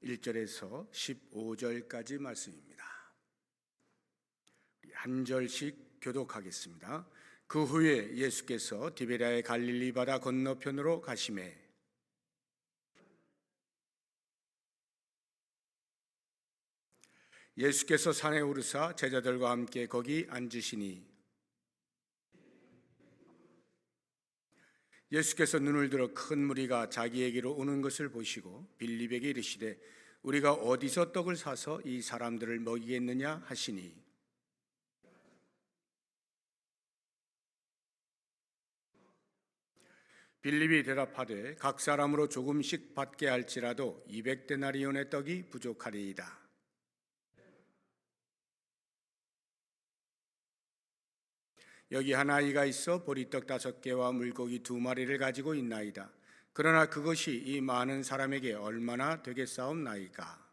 1절에서 15절까지 말씀입니다. 한 절씩 교독하겠습니다. 그 후에 예수께서 디베랴의 갈릴리 바다 건너편으로 가시매 예수께서 산에 오르사 제자들과 함께 거기 앉으시니 예수께서 눈을 들어 큰 무리가 자기에게로 오는 것을 보시고 빌립에게 이르시되 우리가 어디서 떡을 사서 이 사람들을 먹이겠느냐 하시니 빌립이 대답하되 각 사람으로 조금씩 받게 할지라도 200데나리온의 떡이 부족하리이다. 여기 한 아이가 있어 보리떡 5개와 물고기 2마리를 가지고 있나이다. 그러나 그것이 이 많은 사람에게 얼마나 되겠사옵나이까?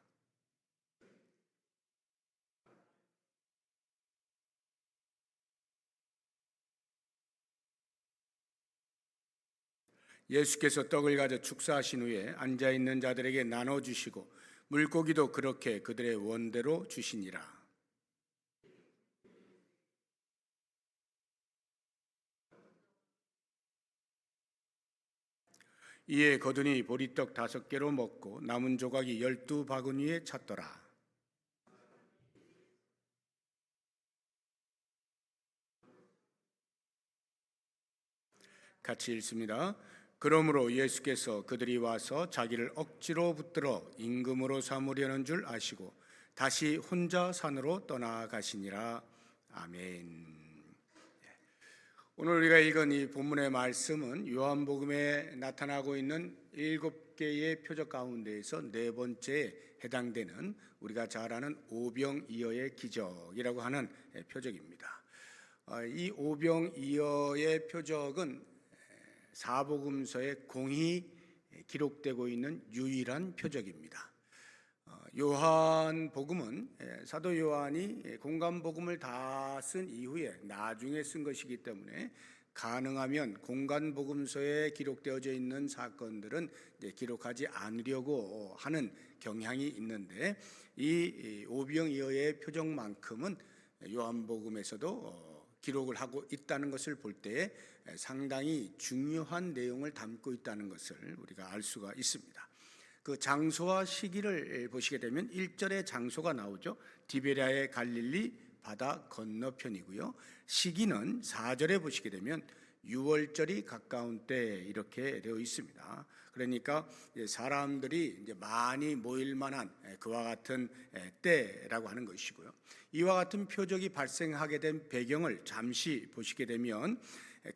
예수께서 떡을 가져 축사하신 후에 앉아있는 자들에게 나눠주시고 물고기도 그렇게 그들의 원대로 주시니라. 이에 거두니 보리떡 5개로 먹고 남은 조각이 12바구니에 찼더라. 같이 읽습니다. 그러므로 예수께서 그들이 와서 자기를 억지로 붙들어 임금으로 삼으려는 줄 아시고 다시 혼자 산으로 떠나가시니라. 아멘. 오늘 우리가 읽은 이 본문의 말씀은 요한복음에 나타나고 있는 7개의 표적 가운데에서 4번째에 해당되는 우리가 잘 아는 오병이어의 기적이라고 하는 표적입니다. 이 오병이어의 표적은 사복음서에 공히 기록되고 있는 유일한 표적입니다. 요한복음은 사도 요한이 공간복음을 다 쓴 이후에 나중에 쓴 것이기 때문에 가능하면 공간복음서에 기록되어져 있는 사건들은 기록하지 않으려고 하는 경향이 있는데 이 오병이어의 표적만큼은 요한복음에서도 기록을 하고 있다는 것을 볼 때 상당히 중요한 내용을 담고 있다는 것을 우리가 알 수가 있습니다. 그 장소와 시기를 보시게 되면 1절에 장소가 나오죠. 디베랴의 갈릴리 바다 건너편이고요. 시기는 4절에 보시게 되면 6월절이 가까운 때 이렇게 되어 있습니다. 그러니까 사람들이 이제 많이 모일 만한 그와 같은 때라고 하는 것이고요. 이와 같은 표적이 발생하게 된 배경을 잠시 보시게 되면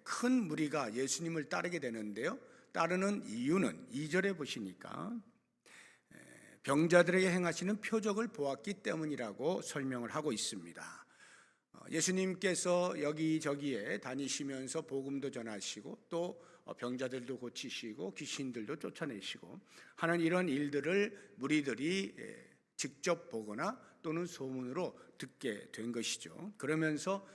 큰 무리가 예수님을 따르게 되는데요. 따르는 이유는 2절에 보시니까 병자들에게 행하시는 표적을 보았기 때문이라고 설명을 하고 있습니다. 예수님께서 여기저기에 다니시면서 복음도 전하시고 또 병자들도 고치시고 귀신들도 쫓아내시고 하는 이런 일들을 무리들이 직접 보거나 또는 소문으로 듣게 된 것이죠. 그러면서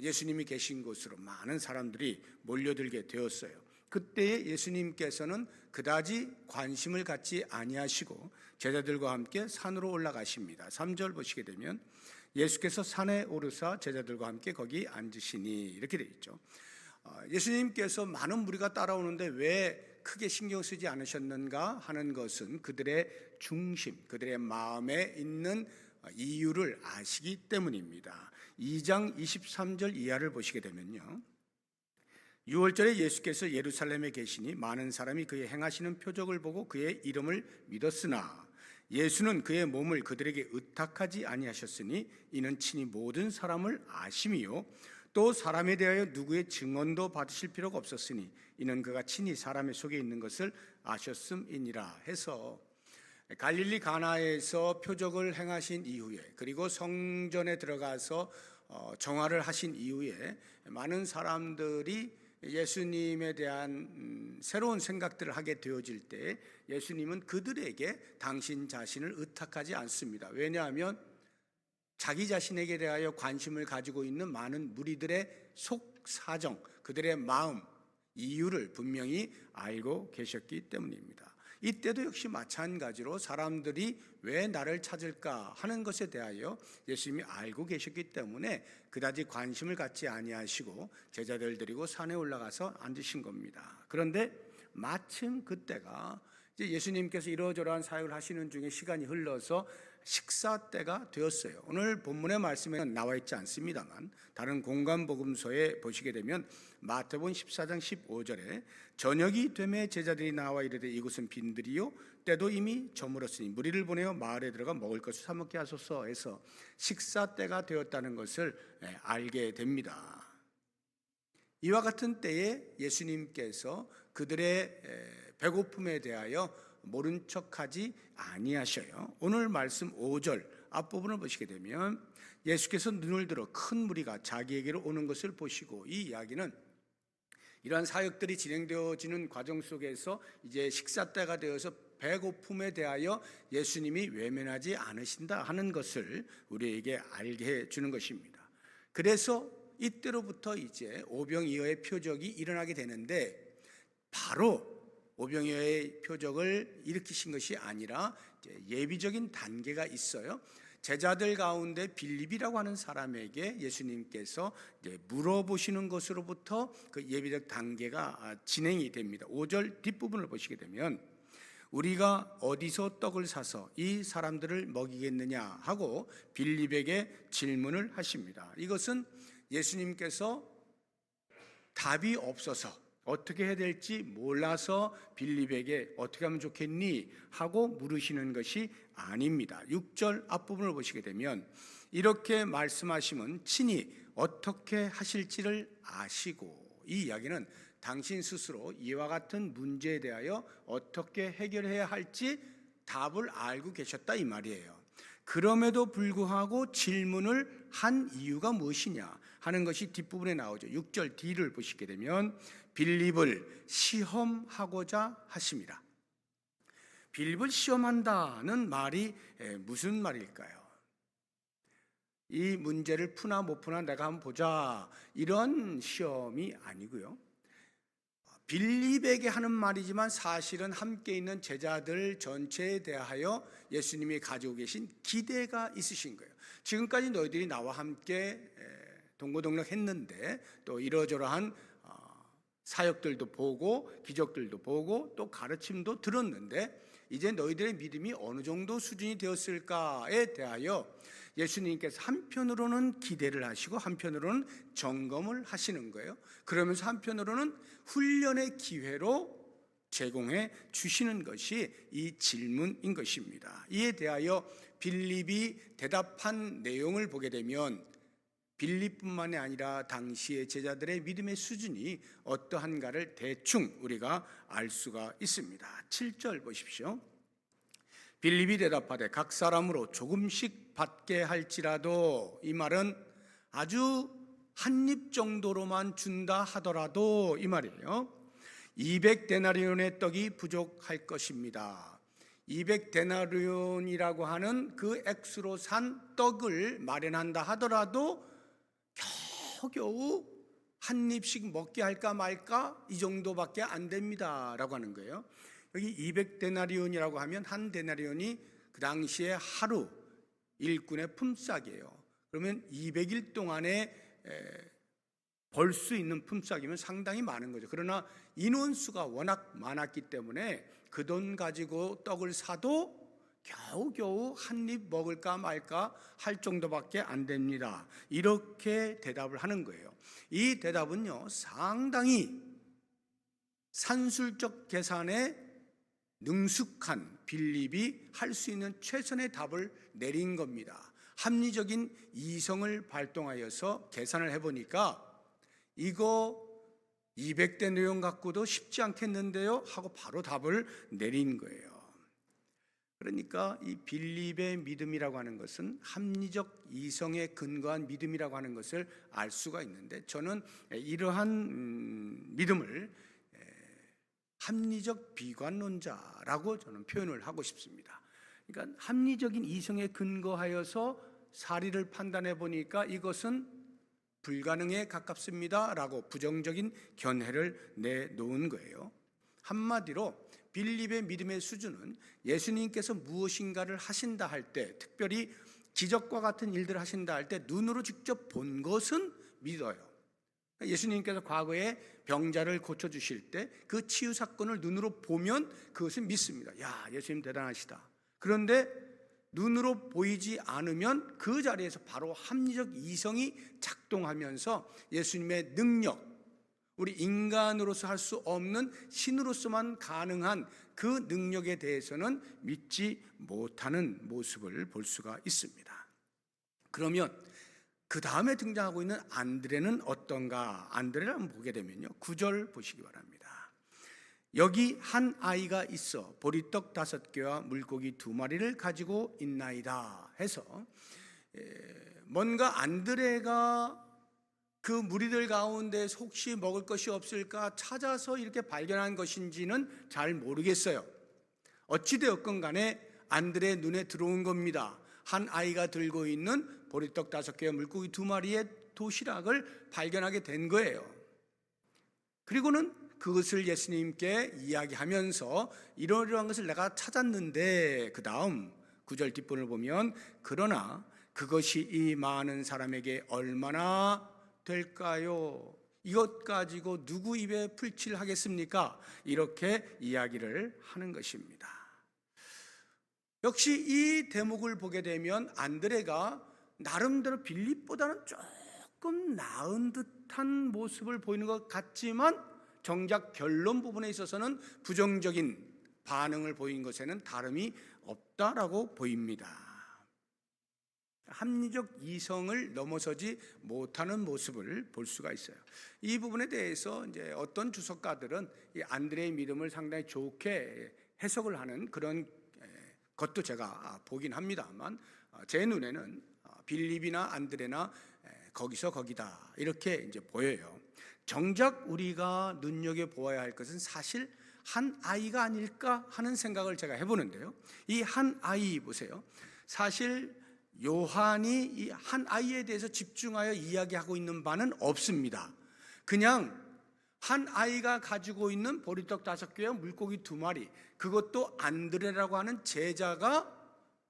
예수님이 계신 곳으로 많은 사람들이 몰려들게 되었어요. 그때 예수님께서는 그다지 관심을 갖지 아니하시고 제자들과 함께 산으로 올라가십니다. 3절 보시게 되면 예수께서 산에 오르사 제자들과 함께 거기 앉으시니 이렇게 되어 있죠. 예수님께서 많은 무리가 따라오는데 왜 크게 신경 쓰지 않으셨는가 하는 것은 그들의 중심, 그들의 마음에 있는 이유를 아시기 때문입니다. 2장 23절 이하를 보시게 되면요. 6월절에 예수께서 예루살렘에 계시니 많은 사람이 그의 행하시는 표적을 보고 그의 이름을 믿었으나 예수는 그의 몸을 그들에게 의탁하지 아니하셨으니 이는 친히 모든 사람을 아심이요 또 사람에 대하여 누구의 증언도 받으실 필요가 없었으니 이는 그가 친히 사람의 속에 있는 것을 아셨음이니라 해서 갈릴리 가나에서 표적을 행하신 이후에 그리고 성전에 들어가서 정화를 하신 이후에 많은 사람들이 예수님에 대한 새로운 생각들을 하게 되어질 때 예수님은 그들에게 당신 자신을 의탁하지 않습니다. 왜냐하면 자기 자신에게 대하여 관심을 가지고 있는 많은 무리들의 속사정, 그들의 마음, 이유를 분명히 알고 계셨기 때문입니다. 이때도 역시 마찬가지로 사람들이 왜 나를 찾을까 하는 것에 대하여 예수님이 알고 계셨기 때문에 그다지 관심을 갖지 아니하시고 제자들 데리고 산에 올라가서 앉으신 겁니다. 그런데 마침 그때가 이제 예수님께서 이러저러한 사역을 하시는 중에 시간이 흘러서 식사 때가 되었어요. 오늘 본문의 말씀에는 나와 있지 않습니다만 다른 공관복음서에 보시게 되면 마태복음 14장 15절에 저녁이 되매 제자들이 나와 이르되 이곳은 빈들이요 때도 이미 저물었으니 무리를 보내어 마을에 들어가 먹을 것을 사 먹게 하소서 해서 식사 때가 되었다는 것을 알게 됩니다. 이와 같은 때에 예수님께서 그들의 배고픔에 대하여 모른 척하지 아니하셔요. 오늘 말씀 5절 앞부분을 보시게 되면 예수께서 눈을 들어 큰 무리가 자기에게로 오는 것을 보시고, 이 이야기는 이러한 사역들이 진행되어지는 과정 속에서 이제 식사 때가 되어서 배고픔에 대하여 예수님이 외면하지 않으신다 하는 것을 우리에게 알게 해주는 것입니다. 그래서 이때로부터 이제 오병이어의 표적이 일어나게 되는데, 바로 오병이어의 표적을 일으키신 것이 아니라 예비적인 단계가 있어요. 제자들 가운데 빌립이라고 하는 사람에게 예수님께서 물어보시는 것으로부터 그 예비적 단계가 진행이 됩니다. 5절 뒷부분을 보시게 되면 우리가 어디서 떡을 사서 이 사람들을 먹이겠느냐 하고 빌립에게 질문을 하십니다. 이것은 예수님께서 답이 없어서 어떻게 해야 될지 몰라서 빌립에게 어떻게 하면 좋겠니 하고 물으시는 것이 아닙니다. 6절 앞부분을 보시게 되면 이렇게 말씀하시면 친히 어떻게 하실지를 아시고, 이 이야기는 당신 스스로 이와 같은 문제에 대하여 어떻게 해결해야 할지 답을 알고 계셨다 이 말이에요. 그럼에도 불구하고 질문을 한 이유가 무엇이냐 하는 것이 뒷부분에 나오죠. 6절 뒤를 보시게 되면 빌립을 시험하고자 하심이라. 빌립을 시험한다는 말이 무슨 말일까요? 이 문제를 푸나 못 푸나 내가 한번 보자, 이런 시험이 아니고요. 빌립에게 하는 말이지만 사실은 함께 있는 제자들 전체에 대하여 예수님이 가지고 계신 기대가 있으신 거예요. 지금까지 너희들이 나와 함께 동고동락했는데 또 이러저러한 사역들도 보고 기적들도 보고 또 가르침도 들었는데 이제 너희들의 믿음이 어느 정도 수준이 되었을까에 대하여 예수님께서 한편으로는 기대를 하시고 한편으로는 점검을 하시는 거예요. 그러면서 한편으로는 훈련의 기회로 제공해 주시는 것이 이 질문인 것입니다. 이에 대하여 빌립이 대답한 내용을 보게 되면 빌립뿐만이 아니라 당시의 제자들의 믿음의 수준이 어떠한가를 대충 우리가 알 수가 있습니다. 7절 보십시오. 빌립이 대답하되 각 사람으로 조금씩 받게 할지라도, 이 말은 아주 한 입 정도로만 준다 하더라도 이 말이에요. 200데나리온의 떡이 부족할 것입니다. 200데나리온이라고 하는 그 액수로 산 떡을 마련한다 하더라도 겨우겨우 한 입씩 먹게 할까 말까 이 정도밖에 안 됩니다 라고 하는 거예요. 여기 200데나리온이라고 하면 한 데나리온이 그 당시에 하루 일꾼의 품삯이에요. 그러면 200일 동안에 벌 수 있는 품삯이면 상당히 많은 거죠. 그러나 인원수가 워낙 많았기 때문에 그 돈 가지고 떡을 사도 겨우겨우 한 입 먹을까 말까 할 정도밖에 안 됩니다. 이렇게 대답을 하는 거예요. 이 대답은요, 상당히 산술적 계산에 능숙한 빌립이 할 수 있는 최선의 답을 내린 겁니다. 합리적인 이성을 발동하여서 계산을 해보니까 이거 200데나리온 갖고도 쉽지 않겠는데요 하고 바로 답을 내린 거예요. 그러니까 이 빌립의 믿음이라고 하는 것은 합리적 이성에 근거한 믿음이라고 하는 것을 알 수가 있는데, 저는 이러한 믿음을 합리적 비관론자라고 저는 표현을 하고 싶습니다. 그러니까 합리적인 이성에 근거하여서 사리를 판단해 보니까 이것은 불가능에 가깝습니다 라고 부정적인 견해를 내놓은 거예요. 한마디로 빌립의 믿음의 수준은 예수님께서 무엇인가를 하신다 할 때, 특별히 기적과 같은 일들을 하신다 할 때 눈으로 직접 본 것은 믿어요. 예수님께서 과거에 병자를 고쳐주실 때 그 치유 사건을 눈으로 보면 그것을 믿습니다. 야, 예수님 대단하시다. 그런데 눈으로 보이지 않으면 그 자리에서 바로 합리적 이성이 작동하면서 예수님의 능력, 우리 인간으로서 할 수 없는 신으로서만 가능한 그 능력에 대해서는 믿지 못하는 모습을 볼 수가 있습니다. 그러면 그 다음에 등장하고 있는 안드레는 어떤가? 안드레를 한번 보게 되면요, 9절 보시기 바랍니다. 여기 한 아이가 있어 보리떡 5개와 물고기 2마리를 가지고 있나이다 해서 뭔가 안드레가 그 무리들 가운데 혹시 먹을 것이 없을까 찾아서 이렇게 발견한 것인지는 잘 모르겠어요. 어찌되었건 간에 안드레의 눈에 들어온 겁니다. 한 아이가 들고 있는 보리떡 5개와 물고기 2마리의 도시락을 발견하게 된 거예요. 그리고는 그것을 예수님께 이야기하면서 이러이러한 것을 내가 찾았는데, 그 다음 9절 뒷부분을 보면 그러나 그것이 이 많은 사람에게 얼마나 될까요? 이것 가지고 누구 입에 풀칠하겠습니까? 이렇게 이야기를 하는 것입니다. 역시 이 대목을 보게 되면 안드레가 나름대로 빌립보다는 조금 나은 듯한 모습을 보이는 것 같지만 정작 결론 부분에 있어서는 부정적인 반응을 보인 것에는 다름이 없다라고 보입니다. 합리적 이성을 넘어서지 못하는 모습을 볼 수가 있어요. 이 부분에 대해서 이제 어떤 주석가들은 이 안드레의 믿음을 상당히 좋게 해석을 하는 그런 것도 제가 보긴 합니다만, 제 눈에는 빌립이나 안드레나 거기서 거기다 이렇게 이제 보여요. 정작 우리가 눈여겨보아야 할 것은 사실 한 아이가 아닐까 하는 생각을 제가 해보는데요. 이 한 아이 보세요. 사실 요한이 이 한 아이에 대해서 집중하여 이야기하고 있는 바는 없습니다. 그냥 한 아이가 가지고 있는 보리떡 5개와 물고기 2마리, 그것도 안드레라고 하는 제자가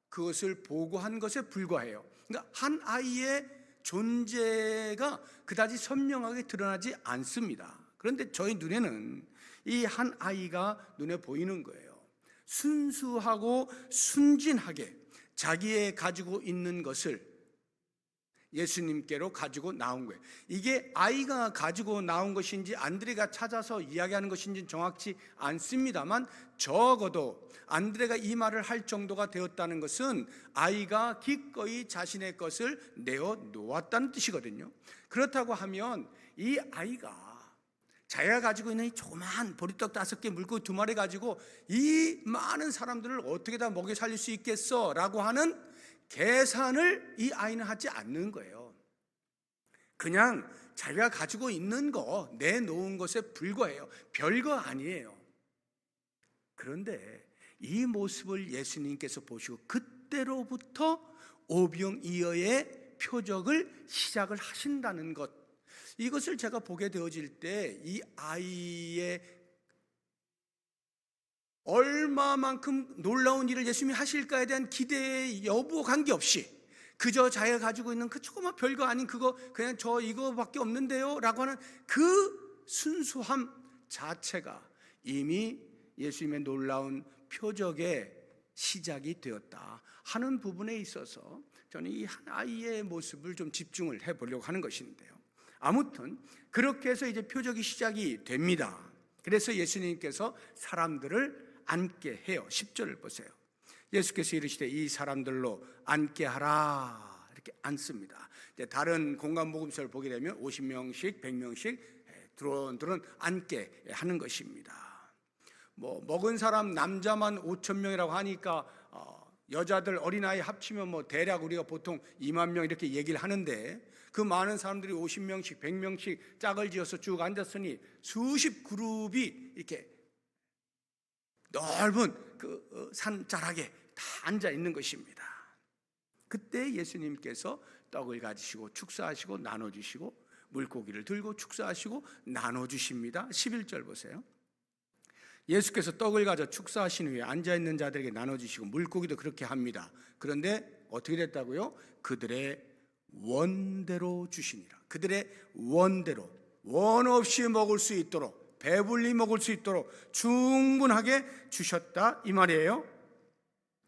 그것을 보고한 것에 불과해요. 그러니까 한 아이의 존재가 그다지 선명하게 드러나지 않습니다. 그런데 저희 눈에는 이 한 아이가 눈에 보이는 거예요. 순수하고 순진하게 자기의 가지고 있는 것을 예수님께로 가지고 나온 거예요. 이게 아이가 가지고 나온 것인지 안드레가 찾아서 이야기하는 것인지 정확치 않습니다만, 적어도 안드레가 이 말을 할 정도가 되었다는 것은 아이가 기꺼이 자신의 것을 내어 놓았다는 뜻이거든요. 그렇다고 하면 이 아이가 자기가 가지고 있는 이 조그만 보리떡 5개, 물고기 2마리 가지고 이 많은 사람들을 어떻게 다 먹여 살릴 수 있겠어? 라고 하는 계산을 이 아이는 하지 않는 거예요. 그냥 자기가 가지고 있는 거 내놓은 것에 불과해요. 별거 아니에요. 그런데 이 모습을 예수님께서 보시고 그때로부터 오병이어의 표적을 시작을 하신다는 것, 이것을 제가 보게 되어질 때 이 아이의 얼마만큼 놀라운 일을 예수님이 하실까에 대한 기대의 여부와 관계없이 그저 자기가 가지고 있는 그 조그만 별거 아닌 그거 그냥 저 이거밖에 없는데요 라고 하는 그 순수함 자체가 이미 예수님의 놀라운 표적의 시작이 되었다 하는 부분에 있어서 저는 이 한 아이의 모습을 좀 집중을 해보려고 하는 것인데요. 아무튼 그렇게 해서 이제 표적이 시작이 됩니다. 그래서 예수님께서 사람들을 앉게 해요. 10절을 보세요. 예수께서 이르시되 이 사람들로 앉게 하라 이렇게 앉습니다. 다른 공간복음서를 보게 되면 50명씩 100명씩 두런두런 앉게 하는 것입니다. 먹은 사람 남자만 5,000명이라고 하니까 여자들 어린아이 합치면 대략 우리가 보통 2만 명 이렇게 얘기를 하는데, 그 많은 사람들이 50명씩 100명씩 짝을 지어서 쭉 앉았으니 수십 그룹이 이렇게 넓은 그 산자락에 다 앉아 있는 것입니다. 그때 예수님께서 떡을 가지시고 축사하시고 나눠주시고 물고기를 들고 축사하시고 나눠주십니다. 11절 보세요. 예수께서 떡을 가져 축사하신 후에 앉아있는 자들에게 나눠주시고 물고기도 그렇게 합니다. 그런데 어떻게 됐다고요? 그들의 원대로 주시니라. 그들의 원대로, 원 없이 먹을 수 있도록, 배불리 먹을 수 있도록 충분하게 주셨다 이 말이에요.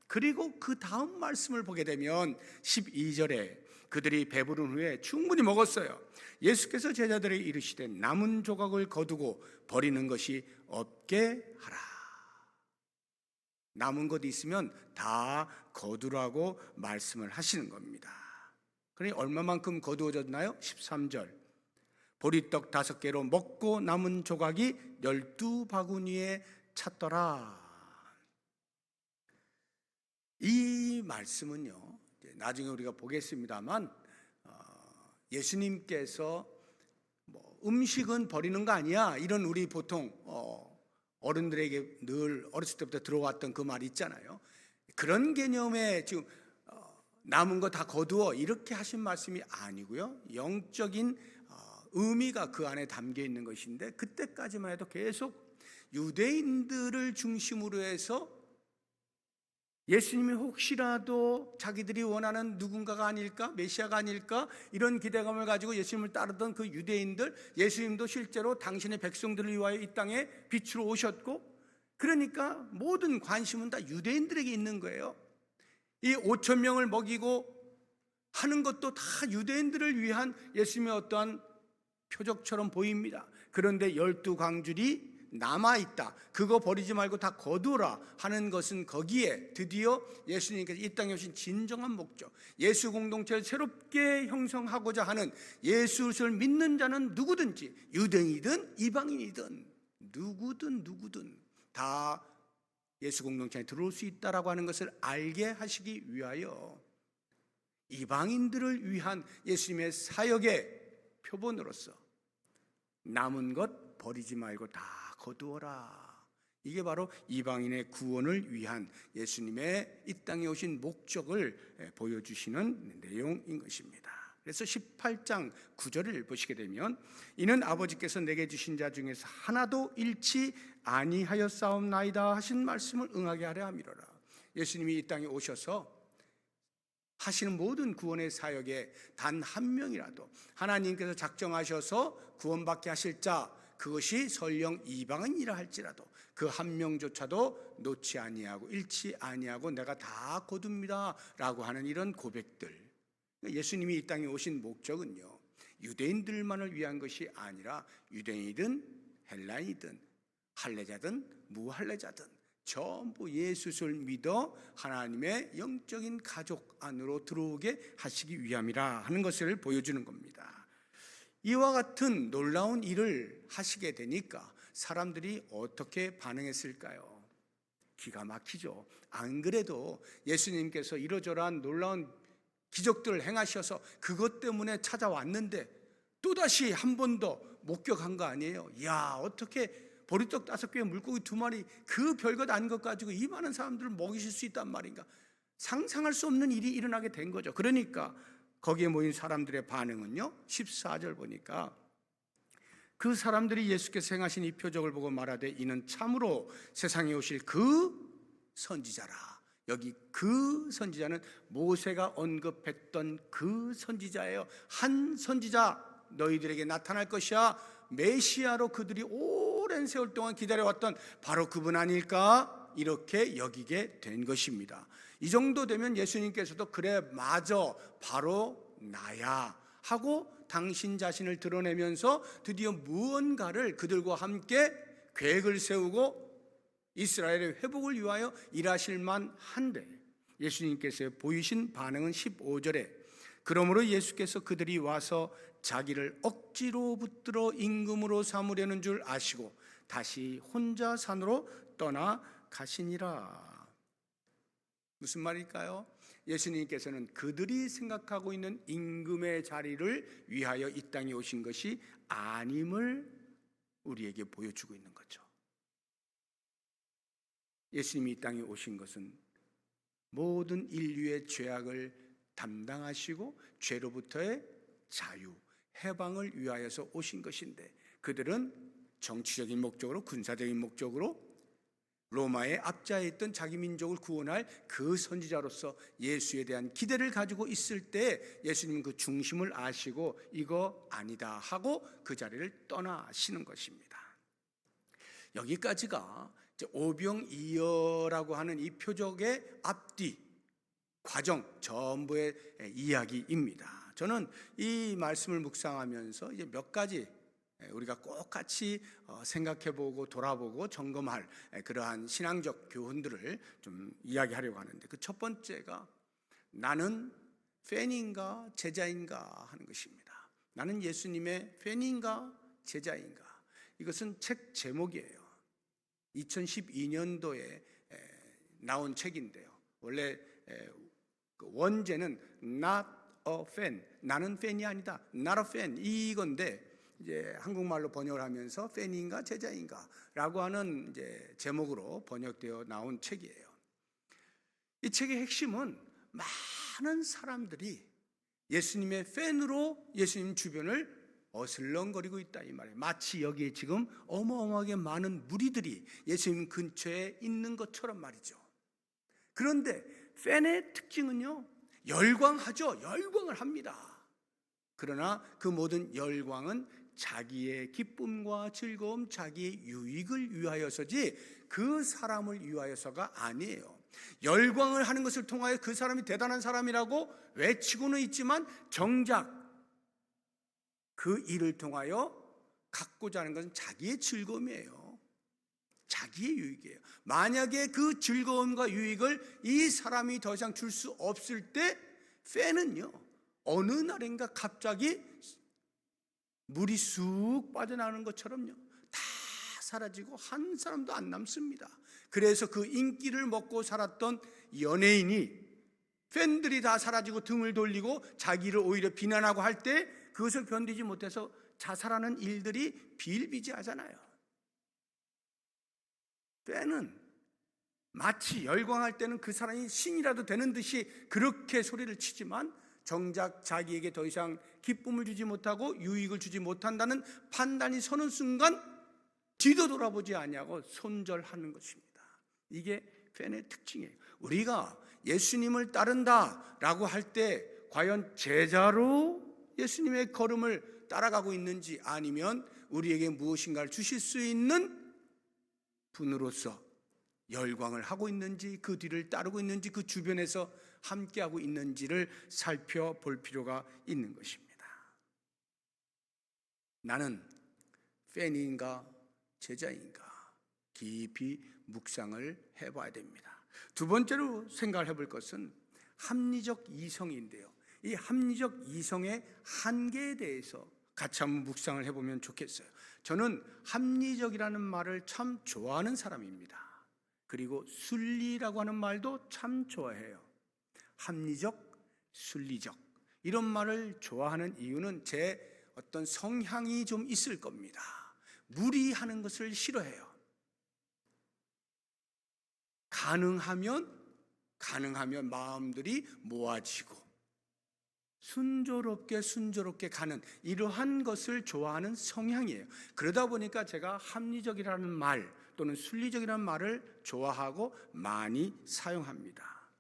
그리고 그 다음 말씀을 보게 되면 12절에 그들이 배부른 후에 충분히 먹었어요. 예수께서 제자들에게 이르시되 남은 조각을 거두고 버리는 것이 없게 하라. 남은 것 있으면 다 거두라고 말씀을 하시는 겁니다. 그러니 얼마만큼 거두어졌나요? 13절 보리떡 5개로 먹고 남은 조각이 12바구니에 찼더라. 이 말씀은요, 나중에 우리가 보겠습니다만 예수님께서 음식은 버리는 거 아니야, 이런 우리 보통 어른들에게 늘 어렸을 때부터 들어왔던 그 말 있잖아요. 그런 개념에 지금 남은 거 다 거두어 이렇게 하신 말씀이 아니고요, 영적인 의미가 그 안에 담겨 있는 것인데, 그때까지만 해도 계속 유대인들을 중심으로 해서 예수님이 혹시라도 자기들이 원하는 누군가가 아닐까, 메시아가 아닐까, 이런 기대감을 가지고 예수님을 따르던 그 유대인들, 예수님도 실제로 당신의 백성들을 위하여 이 땅에 빛으로 오셨고, 그러니까 모든 관심은 다 유대인들에게 있는 거예요. 이 5천 명을 먹이고 하는 것도 다 유대인들을 위한 예수님의 어떠한 표적처럼 보입니다. 그런데 12광줄이 남아있다, 그거 버리지 말고 다 거두라 하는 것은 거기에 드디어 예수님께서 이 땅에 오신 진정한 목적, 예수 공동체를 새롭게 형성하고자 하는, 예수를 믿는 자는 누구든지, 유대인이든 이방인이든 누구든 다 예수 공동체에 들어올 수 있다라고 하는 것을 알게 하시기 위하여 이방인들을 위한 예수님의 사역의 표본으로서 남은 것 버리지 말고 다 거두어라. 이게 바로 이방인의 구원을 위한 예수님의 이 땅에 오신 목적을 보여주시는 내용인 것입니다. 그래서 18장 9절을 보시게 되면 이는 아버지께서 내게 주신 자 중에서 하나도 잃지 아니하였사옵나이다 하신 말씀을 응하게 하려 함이로라. 예수님이 이 땅에 오셔서 하시는 모든 구원의 사역에 단 한 명이라도 하나님께서 작정하셔서 구원받게 하실 자, 그것이 설령 이방인이라 할지라도 그 한 명조차도 놓지 아니하고 잃지 아니하고 내가 다 거둡니다 라고 하는 이런 고백들. 예수님이 이 땅에 오신 목적은요, 유대인들만을 위한 것이 아니라 유대인이든 헬라인이든 할례자든 무할례자든 전부 예수를 믿어 하나님의 영적인 가족 안으로 들어오게 하시기 위함이라 하는 것을 보여주는 겁니다. 이와 같은 놀라운 일을 하시게 되니까 사람들이 어떻게 반응했을까요? 기가 막히죠. 안 그래도 예수님께서 이러저러한 놀라운 기적들을 행하셔서 그것 때문에 찾아왔는데 또다시 한 번 더 목격한 거 아니에요? 야, 어떻게 보리떡 5개, 물고기 2마리, 그 별것 아닌 것 가지고 이 많은 사람들을 먹이실 수 있단 말인가? 상상할 수 없는 일이 일어나게 된 거죠. 그러니까 거기에 모인 사람들의 반응은요, 14절 보니까 그 사람들이 예수께서 행하신 이 표적을 보고 말하되 이는 참으로 세상에 오실 그 선지자라. 여기 그 선지자는 모세가 언급했던 그 선지자예요. 한 선지자 너희들에게 나타날 것이야. 메시아로 그들이 오랜 세월 동안 기다려왔던 바로 그분 아닐까? 이렇게 여기게 된 것입니다. 이 정도 되면 예수님께서도 그래 맞아 바로 나야 하고 당신 자신을 드러내면서 드디어 무언가를 그들과 함께 계획을 세우고 이스라엘의 회복을 위하여 일하실 만한데, 예수님께서 보이신 반응은 15절에 그러므로 예수께서 그들이 와서 자기를 억지로 붙들어 임금으로 삼으려는 줄 아시고 다시 혼자 산으로 떠나 가시니라. 무슨 말일까요? 예수님께서는 그들이 생각하고 있는 임금의 자리를 위하여 이 땅에 오신 것이 아님을 우리에게 보여주고 있는 거죠. 예수님이 이 땅에 오신 것은 모든 인류의 죄악을 담당하시고 죄로부터의 자유, 해방을 위하여서 오신 것인데, 그들은 정치적인 목적으로, 군사적인 목적으로 로마의 압자에 있던 자기 민족을 구원할 그 선지자로서 예수에 대한 기대를 가지고 있을 때 예수님은 그 중심을 아시고 이거 아니다 하고 그 자리를 떠나시는 것입니다. 여기까지가 오병이어라고 하는 이 표적의 앞뒤 과정 전부의 이야기입니다. 저는 이 말씀을 묵상하면서 이제 몇 가지 우리가 꼭 같이 생각해보고 돌아보고 점검할 그러한 신앙적 교훈들을 좀 이야기하려고 하는데, 그 첫 번째가 나는 팬인가 제자인가 하는 것입니다. 나는 예수님의 팬인가 제자인가. 이것은 책 제목이에요. 2012년도에 나온 책인데요. 원래 원제는 not a fan, 나는 팬이 아니다, not a fan 이건데 이제 한국말로 번역을 하면서 팬인가 제자인가 라고 하는 이제 제목으로 번역되어 나온 책이에요. 이 책의 핵심은 많은 사람들이 예수님의 팬으로 예수님 주변을 어슬렁거리고 있다 이 말이에요. 마치 여기에 지금 어마어마하게 많은 무리들이 예수님 근처에 있는 것처럼 말이죠. 그런데 팬의 특징은요, 열광하죠. 열광을 합니다. 그러나 그 모든 열광은 자기의 기쁨과 즐거움, 자기의 유익을 위하여서지 그 사람을 위하여서가 아니에요. 열광을 하는 것을 통하여 그 사람이 대단한 사람이라고 외치고는 있지만 정작 그 일을 통하여 갖고자 하는 것은 자기의 즐거움이에요. 자기의 유익이에요. 만약에 그 즐거움과 유익을 이 사람이 더 이상 줄 수 없을 때 팬은요, 어느 날인가 갑자기 물이 쑥 빠져나가는 것처럼요, 다 사라지고 한 사람도 안 남습니다. 그래서 그 인기를 먹고 살았던 연예인이 팬들이 다 사라지고 등을 돌리고 자기를 오히려 비난하고 할 때 그것을 견디지 못해서 자살하는 일들이 비일비재하잖아요. 팬은 마치 열광할 때는 그 사람이 신이라도 되는 듯이 그렇게 소리를 치지만 정작 자기에게 더 이상 기쁨을 주지 못하고 유익을 주지 못한다는 판단이 서는 순간 뒤도 돌아보지 아니하고 손절하는 것입니다. 이게 팬의 특징이에요. 우리가 예수님을 따른다라고 할 때 과연 제자로 예수님의 걸음을 따라가고 있는지, 아니면 우리에게 무엇인가를 주실 수 있는 분으로서 열광을 하고 있는지, 그 뒤를 따르고 있는지, 그 주변에서 함께하고 있는지를 살펴볼 필요가 있는 것입니다. 나는 팬인가 제자인가 깊이 묵상을 해봐야 됩니다. 두 번째로 생각을 해볼 것은 합리적 이성인데요, 이 합리적 이성의 한계에 대해서 같이 한번 묵상을 해보면 좋겠어요. 저는 합리적이라는 말을 참 좋아하는 사람입니다. 그리고 순리라고 하는 말도 참 좋아해요. 합리적, 순리적 이런 말을 좋아하는 이유는 제 어떤 성향이 좀 있을 겁니다. 무리하는 것을 싫어해요. 가능하면 마음들이 모아지고 순조롭게 가는 이러한 것을 좋아하는 성향이에요. 그러다 보니까 제가 합리적이라는 말 또는 순리적이라는 말을 좋아하고 많이 사용합니다.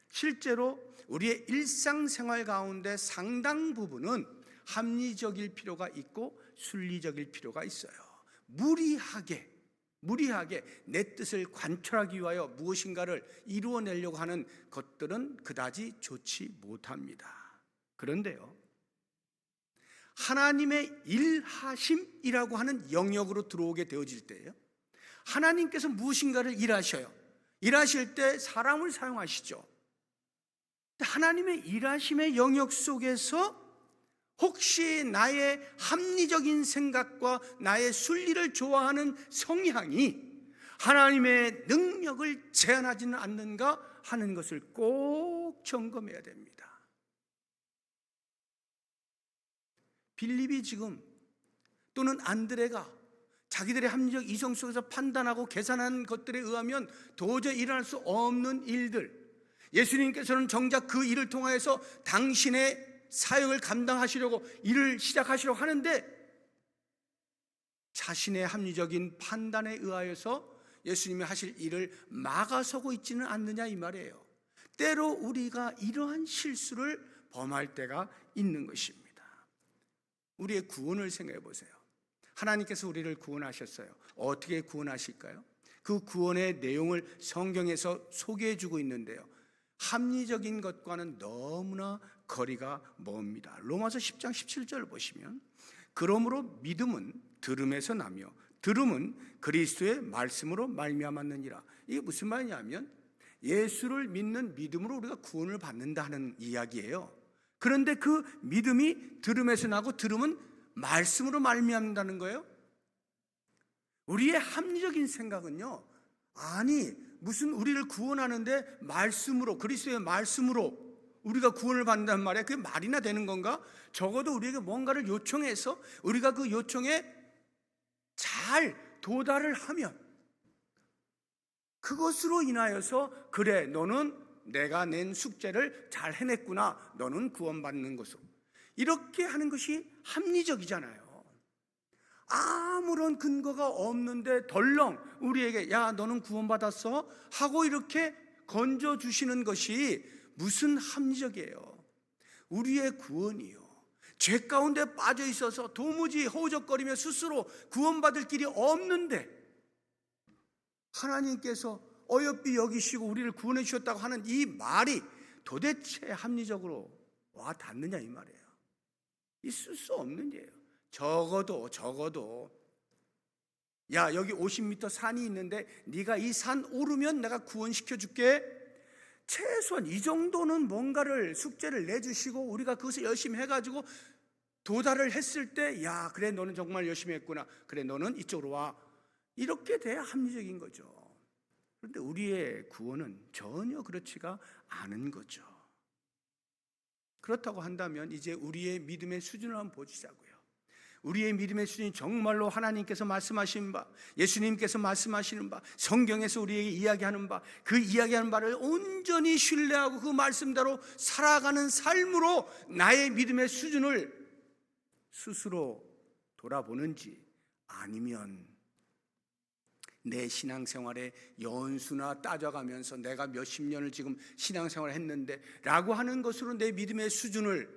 실제로 우리의 일상생활 가운데 상당 부분은 합리적일 필요가 있고 순리적일 필요가 있어요. 무리하게 내 뜻을 관철하기 위하여 무엇인가를 이루어내려고 하는 것들은 그다지 좋지 못합니다. 그런데요, 하나님의 일하심이라고 하는 영역으로 들어오게 되어질 때요, 하나님께서 무엇인가를 일하셔요. 일하실 때 사람을 사용하시죠. 하나님의 일하심의 영역 속에서 혹시 나의 합리적인 생각과 나의 순리를 좋아하는 성향이 하나님의 능력을 제한하지는 않는가 하는 것을 꼭 점검해야 됩니다. 빌립이 지금 또는 안드레가 자기들의 합리적 이성 속에서 판단하고 계산한 것들에 의하면 도저히 일어날 수 없는 일들, 예수님께서는 정작 그 일을 통하여서 당신의 사역을 감당하시려고 일을 시작하시려고 하는데 자신의 합리적인 판단에 의하여서 예수님이 하실 일을 막아서고 있지는 않느냐 이 말이에요. 때로 우리가 이러한 실수를 범할 때가 있는 것입니다. 우리의 구원을 생각해 보세요. 하나님께서 우리를 구원하셨어요. 어떻게 구원하실까요? 그 구원의 내용을 성경에서 소개해 주고 있는데요, 합리적인 것과는 너무나 거리가 멉니다. 로마서 10장 17절 보시면, 그러므로 믿음은 들음에서 나며 들음은 그리스도의 말씀으로 말미암았느니라. 이게 무슨 말이냐면 예수를 믿는 믿음으로 우리가 구원을 받는다는 이야기예요. 그런데 그 믿음이 들음에서 나고 들음은 말씀으로 말미암는다는 거예요. 우리의 합리적인 생각은요, 아니 무슨 우리를 구원하는데 말씀으로, 그리스도의 말씀으로 우리가 구원을 받는단 말이야. 그게 말이나 되는 건가? 적어도 우리에게 뭔가를 요청해서 우리가 그 요청에 잘 도달을 하면 그것으로 인하여서 그래, 너는 내가 낸 숙제를 잘 해냈구나, 너는 구원받는 것으로, 이렇게 하는 것이 합리적이잖아요. 아무런 근거가 없는데 덜렁 우리에게 야 너는 구원받았어 하고 이렇게 건져주시는 것이 무슨 합리적이에요? 우리의 구원이요, 죄 가운데 빠져 있어서 도무지 허우적거리며 스스로 구원받을 길이 없는데 하나님께서 어여삐 여기시고 우리를 구원해 주셨다고 하는 이 말이 도대체 합리적으로 와 닿느냐 이 말이에요. 있을 수 없는 일이에요. 적어도 야 여기 50m 산이 있는데 네가 이 산 오르면 내가 구원시켜 줄게, 최소한 이 정도는 뭔가를 숙제를 내주시고 우리가 그것을 열심히 해가지고 도달을 했을 때 야 그래 너는 정말 열심히 했구나, 그래 너는 이쪽으로 와, 이렇게 돼야 합리적인 거죠. 그런데 우리의 구원은 전혀 그렇지가 않은 거죠. 그렇다고 한다면 이제 우리의 믿음의 수준을 한번 보시자고요. 우리의 믿음의 수준이 정말로 하나님께서 말씀하신 바, 예수님께서 말씀하시는 바, 성경에서 우리에게 이야기하는 바, 그 이야기하는 바를 온전히 신뢰하고 그 말씀대로 살아가는 삶으로 나의 믿음의 수준을 스스로 돌아보는지, 아니면 내 신앙생활의 연수나 따져가면서 내가 몇십 년을 지금 신앙생활을 했는데 라고 하는 것으로 내 믿음의 수준을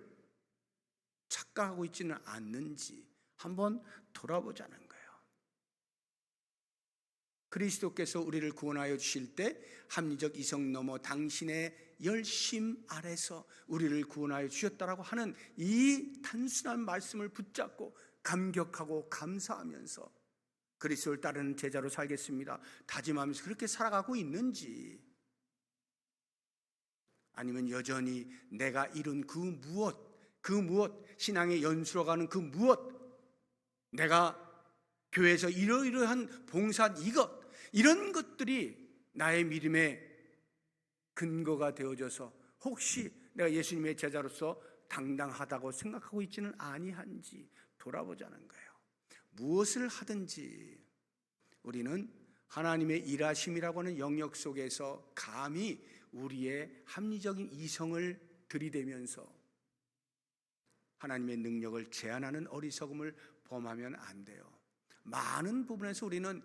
착각하고 있지는 않는지 한번 돌아보자는 거예요. 그리스도께서 우리를 구원하여 주실 때 합리적 이성 넘어 당신의 열심 아래서 우리를 구원하여 주셨다라고 하는 이 단순한 말씀을 붙잡고 감격하고 감사하면서 그리스도를 따르는 제자로 살겠습니다 다짐하면서 그렇게 살아가고 있는지, 아니면 여전히 내가 이룬 그 무엇, 신앙의 연수로 가는 그 무엇, 내가 교회에서 이러이러한 봉사 이런 것들이 나의 믿음의 근거가 되어져서 혹시 내가 예수님의 제자로서 당당하다고 생각하고 있지는 아니한지 돌아보자는 거예요. 무엇을 하든지 우리는 하나님의 일하심이라고 하는 영역 속에서 감히 우리의 합리적인 이성을 들이대면서 하나님의 능력을 제한하는 어리석음을 범하면 안 돼요. 많은 부분에서 우리는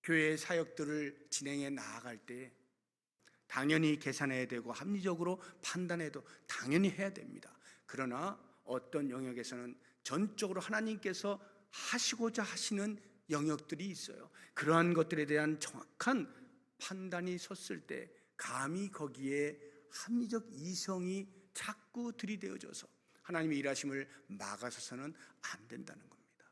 교회의 사역들을 진행해 나아갈 때 당연히 계산해야 되고 합리적으로 판단해도 당연히 해야 됩니다. 그러나 어떤 영역에서는 전적으로 하나님께서 하시고자 하시는 영역들이 있어요. 그러한 것들에 대한 정확한 판단이 섰을 때 감히 거기에 합리적 이성이 자꾸 들이대어져서 하나님의 일하심을 막아서서는 안 된다는 겁니다.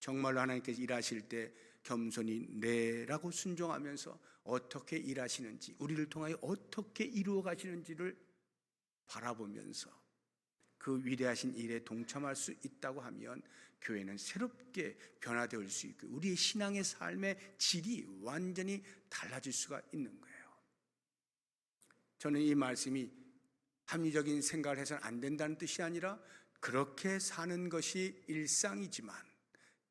정말로 하나님께서 일하실 때 겸손히 네라고 순종하면서 어떻게 일하시는지, 우리를 통하여 어떻게 이루어 가시는지를 바라보면서 그 위대하신 일에 동참할 수 있다고 하면 교회는 새롭게 변화되어 수 있고 우리의 신앙의 삶의 질이 완전히 달라질 수가 있는 거예요. 저는 이 말씀이 합리적인 생각을 해서는 안 된다는 뜻이 아니라 그렇게 사는 것이 일상이지만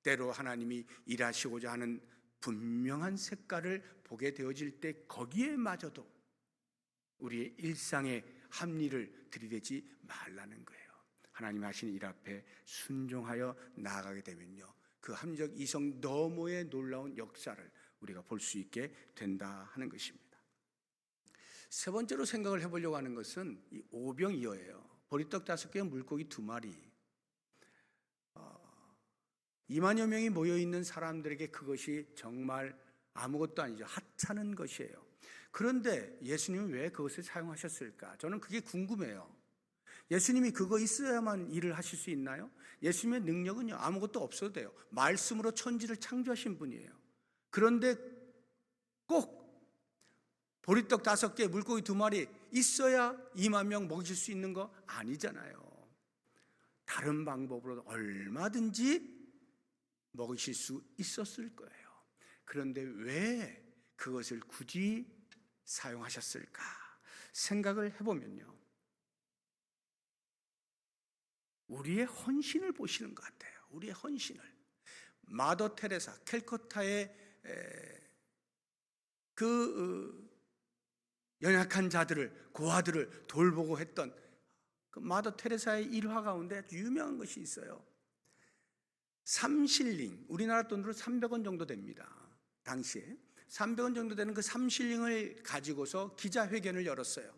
때로 하나님이 일하시고자 하는 분명한 색깔을 보게 되어질 때 거기에마저도 우리의 일상의 합리를 들이대지 말라는 거예요. 하나님 하시는 일 앞에 순종하여 나아가게 되면요, 그 합리적 이성 너머의 놀라운 역사를 우리가 볼 수 있게 된다 하는 것입니다. 세 번째로 생각을 해보려고 하는 것은 이 오병이어예요. 보리떡 5개, 물고기 2마리. 2만여 명이 모여있는 사람들에게 그것이 정말 아무것도 아니죠. 하찮은 것이에요. 그런데 예수님은 왜 그것을 사용하셨을까? 저는 그게 궁금해요. 예수님이 그거 있어야만 일을 하실 수 있나요? 예수님의 능력은요, 아무것도 없어도 돼요. 말씀으로 천지를 창조하신 분이에요. 그런데 꼭 보리떡 5개, 물고기 2마리 있어야 2만 명 먹이실 수 있는 거 아니잖아요. 다른 방법으로 얼마든지 먹이실 수 있었을 거예요. 그런데 왜 그것을 굳이 사용하셨을까? 생각을 해보면요, 우리의 헌신을 보시는 것 같아요. 우리의 헌신을. 마더 테레사, 캘커타의 그 연약한 자들을, 고아들을 돌보고 했던 그 마더 테레사의 일화 가운데 아주 유명한 것이 있어요. 3실링, 우리나라 돈으로 300원 정도 됩니다. 당시에 300원 정도 되는 그 3실링을 가지고서 기자회견을 열었어요.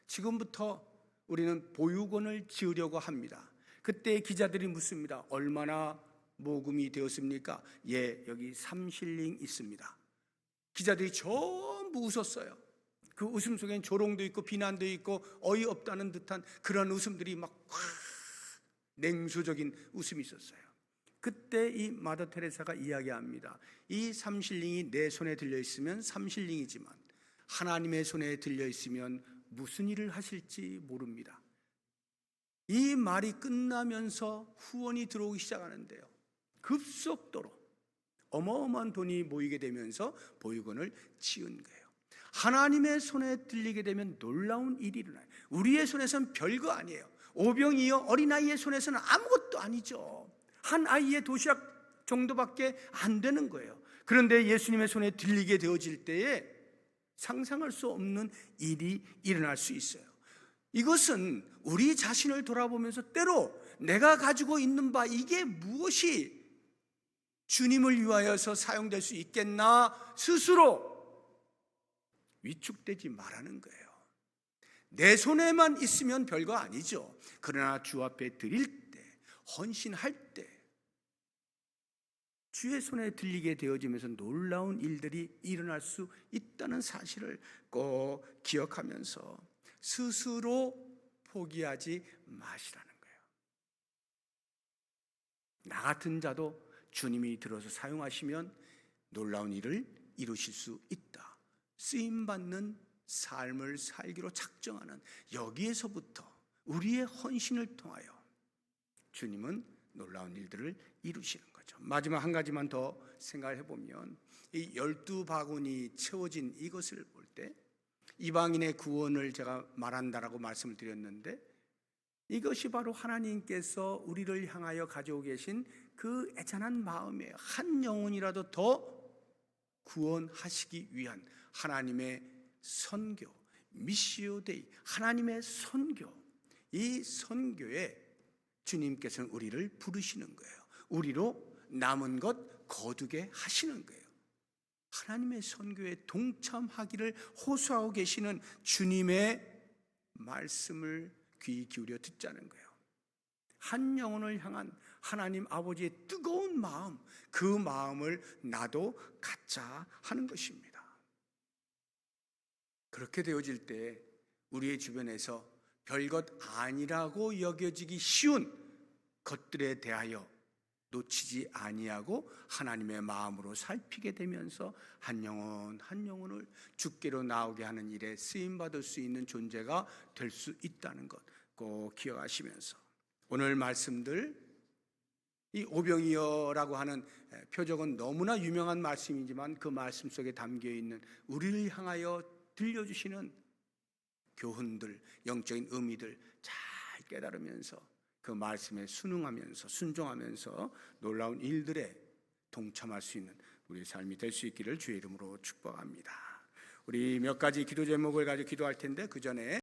지금부터 우리는 보육원을 지으려고 합니다. 그때 기자들이 묻습니다. 얼마나 모금이 되었습니까? 예, 여기 3실링 있습니다. 기자들이 전부 웃었어요. 그 웃음 속엔 조롱도 있고 비난도 있고 어이없다는 듯한 그런 웃음들이 막 냉소적인 웃음이 있었어요. 그때 이 마더 테레사가 이야기합니다. 이 3실링이 내 손에 들려있으면 3실링이지만 하나님의 손에 들려있으면 무슨 일을 하실지 모릅니다. 이 말이 끝나면서 후원이 들어오기 시작하는데요, 급속도로 어마어마한 돈이 모이게 되면서 보육원을 지은 거예요. 하나님의 손에 들리게 되면 놀라운 일이 일어나요. 우리의 손에서는 별거 아니에요. 오병이어 어린아이의 손에서는 아무것도 아니죠. 한 아이의 도시락 정도밖에 안 되는 거예요. 그런데 예수님의 손에 들리게 되어질 때에 상상할 수 없는 일이 일어날 수 있어요. 이것은 우리 자신을 돌아보면서 때로 내가 가지고 있는 바 이게 무엇이 주님을 위하여서 사용될 수 있겠나 스스로 위축되지 말라는 거예요. 내 손에만 있으면 별거 아니죠. 그러나 주 앞에 드릴 때, 헌신할 때 주의 손에 들리게 되어지면서 놀라운 일들이 일어날 수 있다는 사실을 꼭 기억하면서 스스로 포기하지 마시라는 거예요. 나 같은 자도 주님이 들어서 사용하시면 놀라운 일을 이루실 수 있다. 쓰임받는 삶을 살기로 작정하는 여기에서부터 우리의 헌신을 통하여 주님은 놀라운 일들을 이루시는 거죠. 마지막 한 가지만 더 생각을 해보면 이 12바구니 채워진 이것을 볼 때 이방인의 구원을 제가 말한다라고 말씀을 드렸는데 이것이 바로 하나님께서 우리를 향하여 가지고 계신 그 애잔한 마음이에요. 한 영혼이라도 더 구원하시기 위한 하나님의 선교, 미시오 데이, 하나님의 선교. 이 선교에 주님께서는 우리를 부르시는 거예요. 우리로 남은 것 거두게 하시는 거예요. 하나님의 선교에 동참하기를 호소하고 계시는 주님의 말씀을 귀 기울여 듣자는 거예요. 한 영혼을 향한 하나님 아버지의 뜨거운 마음, 그 마음을 나도 갖자 하는 것입니다. 그렇게 되어질 때 우리의 주변에서 별것 아니라고 여겨지기 쉬운 것들에 대하여 놓치지 아니하고 하나님의 마음으로 살피게 되면서 한 영혼 한 영혼을 주께로 나오게 하는 일에 쓰임받을 수 있는 존재가 될 수 있다는 것 꼭 기억하시면서 오늘 말씀들, 이 오병이어라고 하는 표적은 너무나 유명한 말씀이지만 그 말씀 속에 담겨있는 우리를 향하여 들려주시는 교훈들, 영적인 의미들 잘 깨달으면서 그 말씀에 순응하면서 순종하면서 놀라운 일들에 동참할 수 있는 우리의 삶이 될 수 있기를 주의 이름으로 축복합니다. 우리 몇 가지 기도 제목을 가지고 기도할 텐데 그 전에